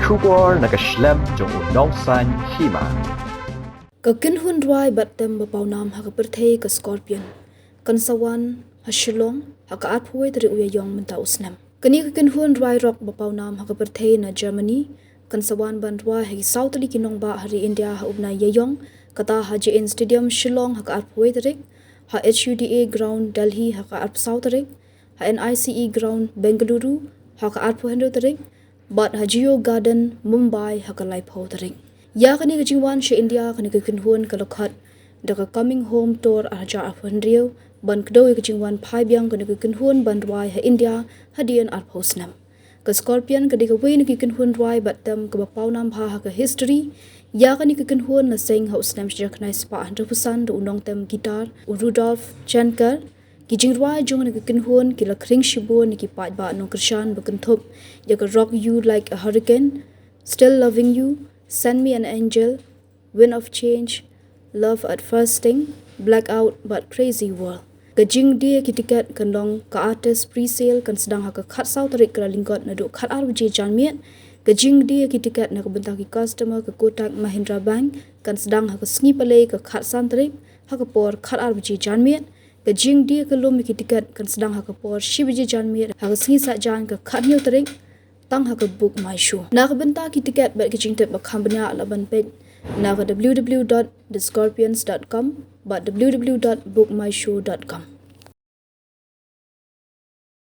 Shubor nakaslem jong unong san Hima. Kakinhun dry batem bapawnam hakaperthei ka Scorpion. Kansawan ha Shillong haka atpoi dari Ïaïong menta usnam. Kani kakinhun dry rock bapawnam hakaperthei na Germany. Kansawan bandwa hagi Southly kinong ba hari India ha ubna Ïaïong kata ha JN Stadium Shillong haka atpoi dari ha HUDA ground Delhi haka atp South dari ha NICE ground Bengaluru haka atpoi dari but ha Geo Garden Mumbai haka laipo dari. Ya kani kajingwan she India kani kakinhun kalokhat daga coming home tour arja afandrio ban kdo kajingwan phaibyang kani kakinhun bandwai ha India hadian arphosnam ka Scorpion kadi ka win kakinhun rwai batam ka bapawnam ha ka history ya kani kakinhun na sing ha usnam jaknai spa 100% unong tem guitar Rudolf Chankar kijingwai jong ni kakinhun kila kring shibo ni ki pat ba no krishan bakanthop ya ka rock you like a hurricane still loving you Send Me an Angel, Wind of Change, Love at First Sting, Blackout but Crazy World. Kajing dia ki tiket kandong ka artist pre-sale kan sedang haka khat sau tarik kala lingkot na do khat RJ janmiet. Kajing dia ki tiket na kabentang ki customer ke Kotak Mahindra Bank kan sedang haka sengi palai ka khat san tarik haka por khat RJ janmiet. Kajing dia ke lom ki tiket kan sedang haka por shibj janmiet haka sengi sak jan ka khat nyu tarik tang haka book my show. Na kabenta ki tiket bat kicing tip bakambanya alaban page na www.thescorpions.com but www.bookmyshow.com.